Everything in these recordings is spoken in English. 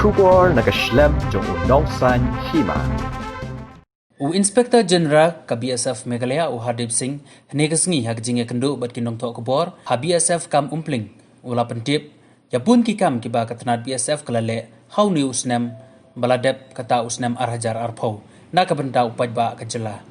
Shubor nakaslem jong unongsan hima. Inspector General ka BSF Meghalaya Hardip Singh hnegasngi hagjinge kendo bat kinong to kobor ha BSF kam umpling ula pentip yapun ki kam kiba katnat BSF kalale how ni usnem baladep kata usnem arhajar arpau na ka benda upajba kajela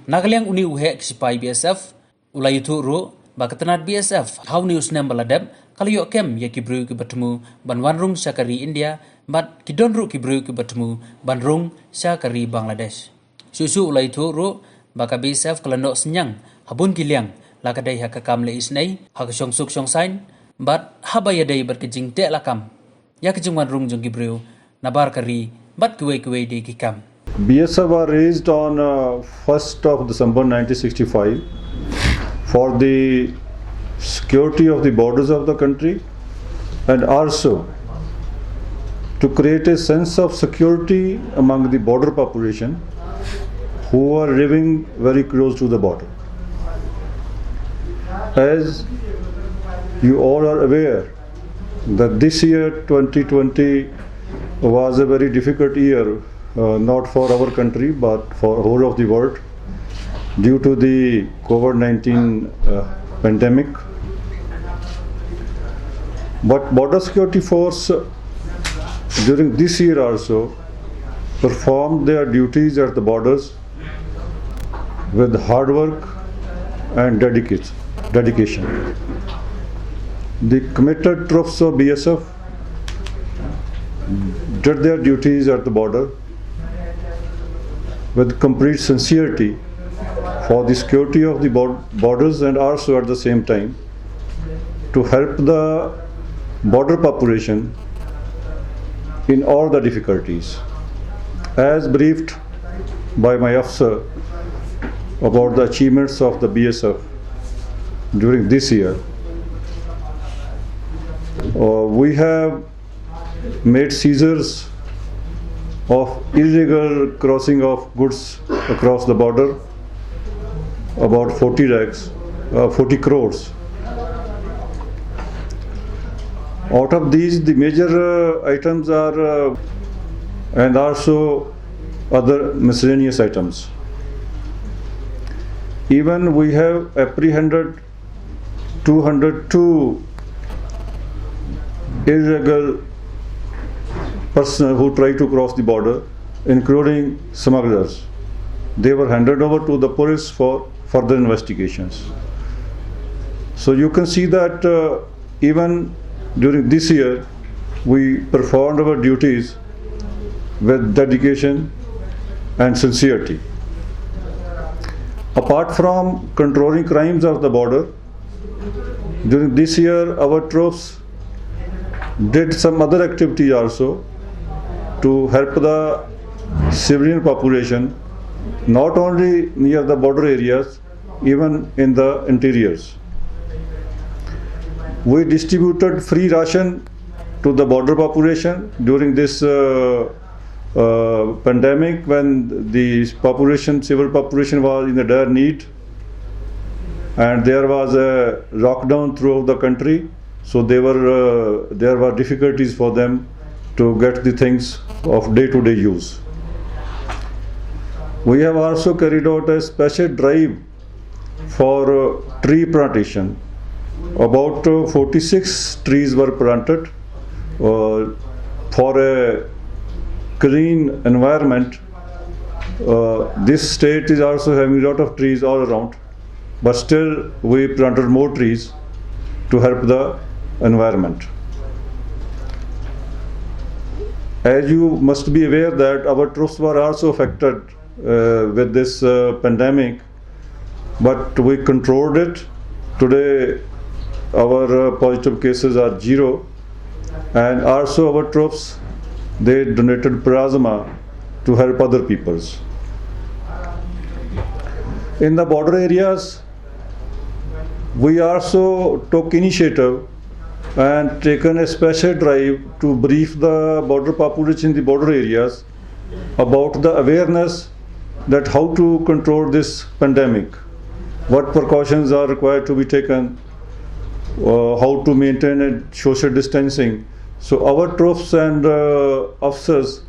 nagalyang uni uhe ksipai BSF ula yutu ro ba katnat BSF how ni usnem baladep kaliyo kem yakibru ki batmu banwanrung syakari India bat kidonru kibru ki batmu banrung syakari Bangladesh Susu ulai tu ro baka BSF kelandok senyang habun kiliang lakadai hakakam le isnai hakasong suk song sain bat habaya dai berkejing te lakam ya kejing wan rung jong gibreu nabar kari bat kuwe de kikam. BSF were raised on 1st of December 1965 for the security of the borders of the country and also to create a sense of security among the border population who are living very close to the border. As you all are aware that this year 2020 was a very difficult year, not for our country but for whole of the world due to the COVID-19 pandemic. But Border Security Force during this year also performed their duties at the borders with hard work and dedication. The committed troops of BSF did their duties at the border with complete sincerity for the security of the borders and also at the same time to help the border population in all the difficulties. As briefed by my officer about the achievements of the BSF during this year, we have made seizures of illegal crossing of goods across the border, about 40 crores. Out of these, the major items are and also other miscellaneous items. Even we have apprehended 202 illegal persons who try to cross the border, including smugglers. They were handed over to the police for further investigations. So you can see that even during this year, we performed our duties with dedication and sincerity. Apart from controlling crimes of the border, during this year our troops did some other activity also to help the civilian population, not only near the border areas, even in the interiors. We distributed free ration to the border population during this pandemic when the civil population was in a dire need and there was a lockdown throughout the country, so there were difficulties for them to get the things of day-to-day use. We have also carried out a special drive for tree plantation. About 46 trees were planted for a clean environment. This state is also having a lot of trees all around, but still we planted more trees to help the environment. As you must be aware that our troops were also affected with this pandemic, but we controlled it. Today our positive cases are 0, and also our troops, they donated plasma to help other peoples. In the border areas, we also took initiative and taken a special drive to brief the border population in the border areas about the awareness that how to control this pandemic, what precautions are required to be taken, how to maintain a social distancing So our troops and officers,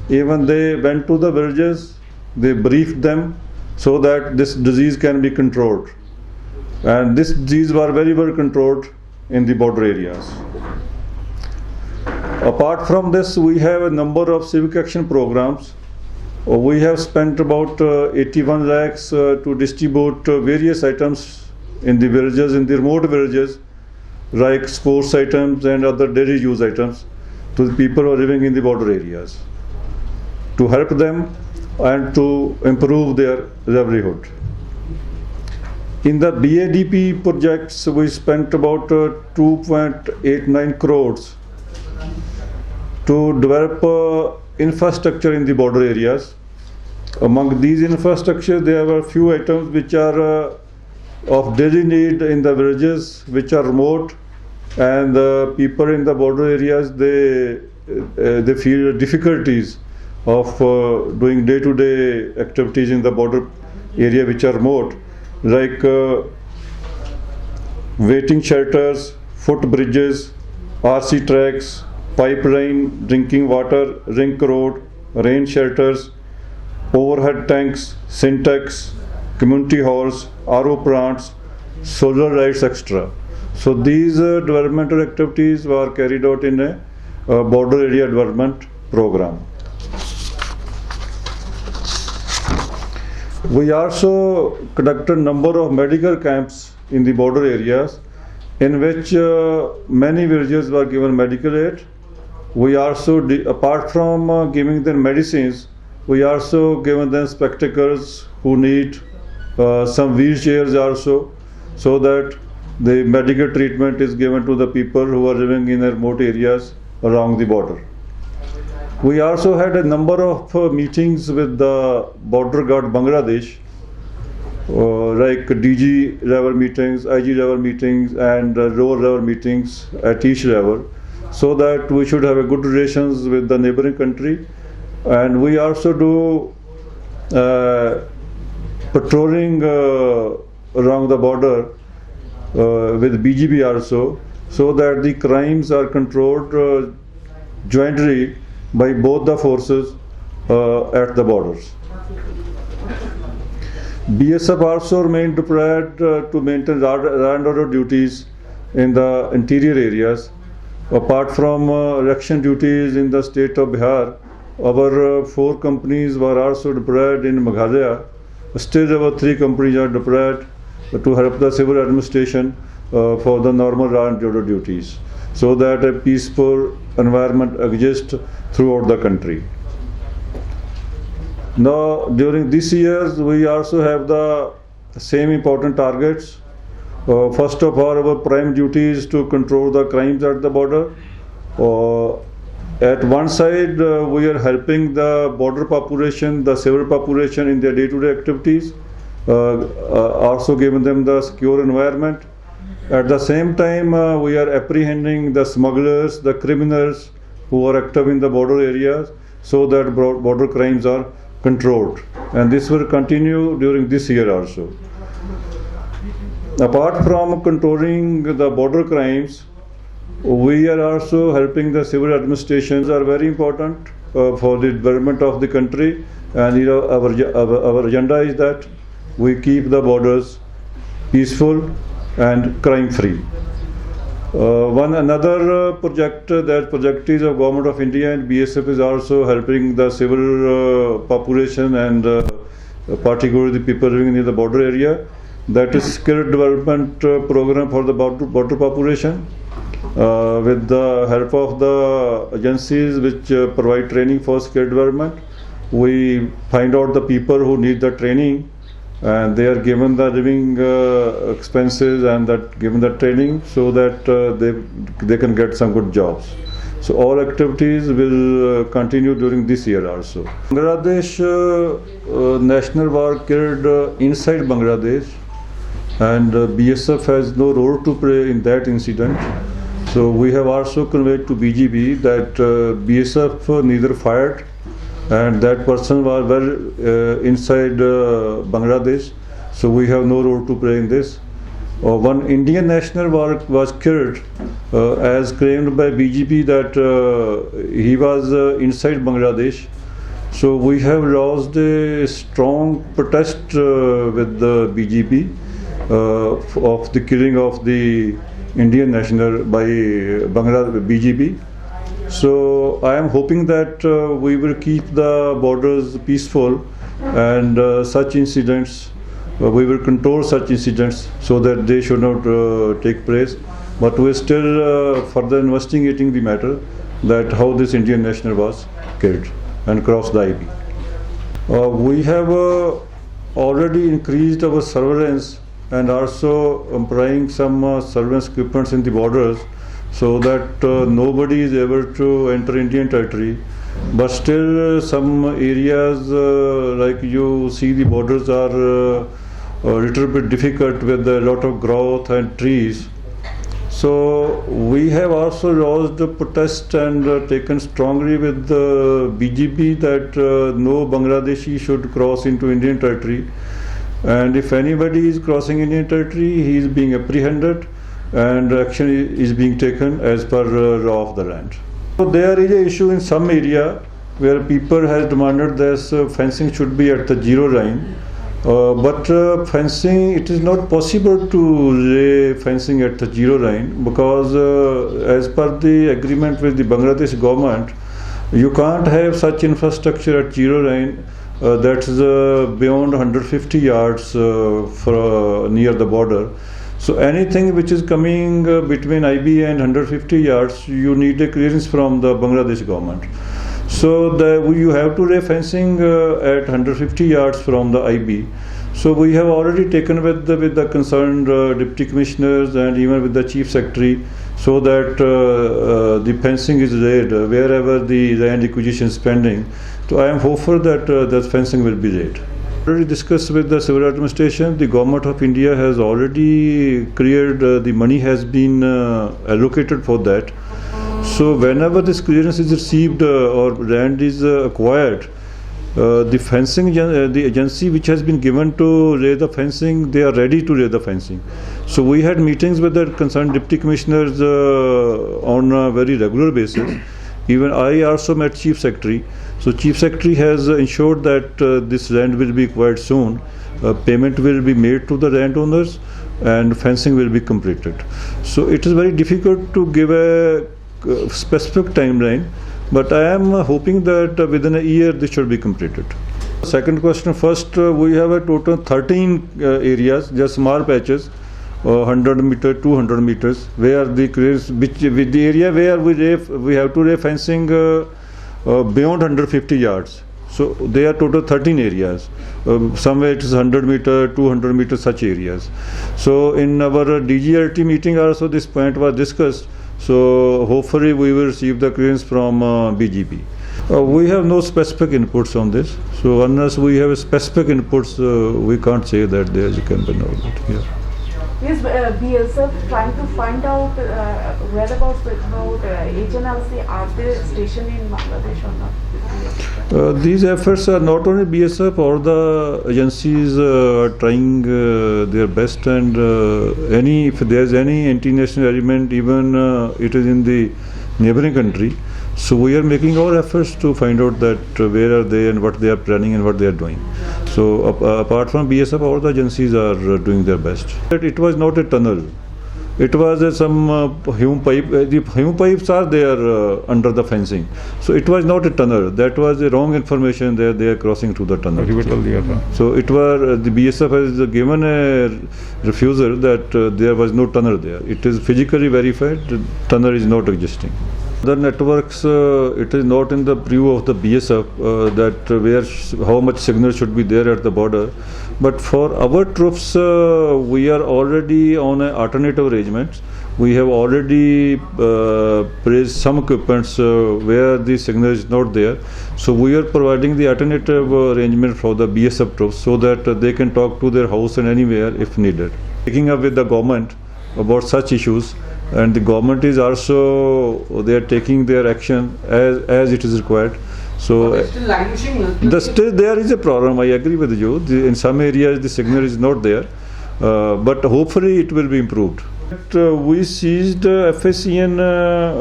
even they went to the villages, they briefed them so that this disease can be controlled. And this disease was very well controlled in the border areas. Apart from this, we have a number of civic action programs. We have spent about 81 lakhs to distribute various items in the villages, in the remote villages, like sports items and other daily use items to the people who are living in the border areas, to help them and to improve their livelihood. In the BADP projects, we spent about 2.89 crores to develop infrastructure in the border areas. Among these infrastructure, there were few items which are of daily need in the villages, which are remote, and the people in the border areas, they feel difficulties of doing day-to-day activities in the border area which are remote, like waiting shelters, footbridges, RC tracks, pipeline, drinking water, ring road, rain shelters, overhead tanks, syntax, community halls, RO plants, solar lights, etc. So these developmental activities were carried out in a border area development program. We also conducted a number of medical camps in the border areas in which many villages were given medical aid. We also, apart from giving them medicines, we also given them spectacles who need some wheelchairs also, so that the medical treatment is given to the people who are living in remote areas along the border. We also had a number of meetings with the border guard Bangladesh, like DG level meetings, IG level meetings, and lower level meetings at each level, so that we should have a good relations with the neighboring country. And we also do patrolling along the border with BGB also, so that the crimes are controlled jointly by both the forces at the borders. BSF also remained deployed to maintain law and order duties in the interior areas. Apart from election duties in the state of Bihar, our 4 companies were also deployed in Meghalaya. Still our 3 companies are deployed to help the civil administration for the normal law and order duties, so that a peaceful environment exists throughout the country. Now, during these years, we also have the same important targets. First of all, our prime duty is to control the crimes at the border. At one side, we are helping the border population, the civil population in their day-to-day activities, also giving them the secure environment. At the same time, we are apprehending the smugglers, the criminals who are active in the border areas, so that border crimes are controlled. And this will continue during this year also. Apart from controlling the border crimes, we are also helping the civil administrations are very important for the development of the country. And our agenda is that we keep the borders peaceful and crime-free. Another project is of Government of India, and BSF is also helping the civil population and particularly the people living in the border area. That is skill development program for the border population. With the help of the agencies which provide training for skill development, we find out the people who need the training, and they are given the living expenses and that given the training, so that they can get some good jobs. So all activities will continue during this year also. Bangladesh national war killed inside Bangladesh, and BSF has no role to play in that incident. So we have also conveyed to BGB that BSF neither fired, and that person was well inside Bangladesh, so we have no role to play in this. one Indian national was killed as claimed by BJP that he was inside Bangladesh. So we have launched a strong protest with the BJP of the killing of the Indian national by BJP. So I am hoping that we will keep the borders peaceful and such incidents, we will control such incidents so that they should not take place. But we are still further investigating the matter that how this Indian national was killed and crossed the IB. We have already increased our surveillance and also employing some surveillance equipments in the borders so that nobody is able to enter Indian territory. But still some areas like you see the borders are a little bit difficult with a lot of growth and trees. So we have also lodged a protest and taken strongly with the BJP that no Bangladeshi should cross into Indian territory. And if anybody is crossing Indian territory, he is being apprehended and action is being taken as per law of the land. So there is an issue in some area where people have demanded that fencing should be at the zero line. But fencing, it is not possible to lay fencing at the zero line because as per the agreement with the Bangladesh government, you can't have such infrastructure at zero line that is beyond 150 yards near the border. So anything which is coming between IB and 150 yards, you need a clearance from the Bangladesh government. So you have to lay fencing at 150 yards from the IB. So we have already taken with the concerned deputy commissioners and even with the chief secretary so that the fencing is laid wherever the land acquisition is pending. So I am hopeful that that fencing will be laid. Already discussed with the civil administration, the government of India has already cleared, the money has been allocated for that. So whenever this clearance is received or land is acquired, the fencing, the agency which has been given to lay the fencing, they are ready to lay the fencing. So we had meetings with the concerned deputy commissioners on a very regular basis. Even I also met chief secretary. So chief secretary has ensured that this land will be acquired soon. Payment will be made to the landowners and fencing will be completed. So it is very difficult to give a specific timeline, but I am hoping that within a year this should be completed. Second question, first we have a total 13 areas, just small patches, 100 meter, 200 meters, where the clearance, with the area where we have to lay fencing beyond 150 yards. So they are total 13 areas. Somewhere it is 100 meter, 200 meter, such areas. So in our DGLT meeting also this point was discussed. So hopefully we will receive the clearance from BJP. We have no specific inputs on this. So unless we have specific inputs, we can't say that there is a campaign or not here. Is BSF trying to find out whereabouts about HNLC? Are they stationed in Bangladesh or not? These efforts are not only BSF, all the agencies are trying their best, and if there is any anti-national element, even it is in the neighboring country. So we are making all efforts to find out that where are they and what they are planning and what they are doing. So apart from BSF, all the agencies are doing their best. It was not a tunnel. It was some hume pipe. The hume pipes are there under the fencing. So it was not a tunnel. That was a wrong information that they are crossing through the tunnel. So it was the BSF has given a refusal that there was no tunnel there. It is physically verified. The tunnel is not existing. The networks, it is not in the view of the BSF that how much signal should be there at the border. But for our troops, we are already on an alternative arrangement. We have already placed some equipments where the signal is not there. So we are providing the alternative arrangement for the BSF troops so that they can talk to their house and anywhere if needed. Taking up with the government about such issues. And the government is also, they are taking their action as it is required. So still languishing. Still there is a problem. I agree with you. In some areas the signal is not there, but hopefully it will be improved. We seized FACN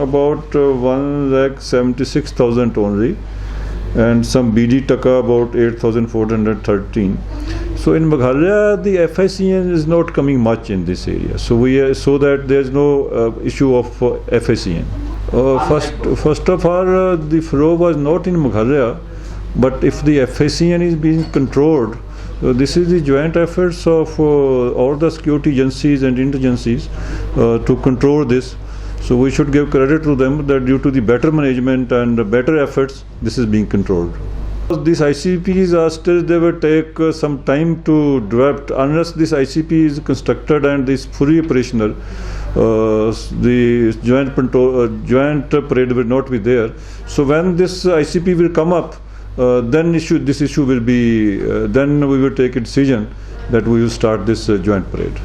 about 1,76,000 only, and some BD Taka about 8,413. So in Meghalaya, the FACN is not coming much in this area. So that there is no issue of FACN. First of all, the flow was not in Meghalaya, but if the FACN is being controlled, this is the joint efforts of all the security agencies and interagencies to control this. So we should give credit to them that due to the better management and better efforts, this is being controlled. These ICPs are still, they will take some time to develop. Unless this ICP is constructed and is fully operational, the joint parade will not be there. So when this ICP will come up, then this issue will be, then we will take a decision that we will start this joint parade.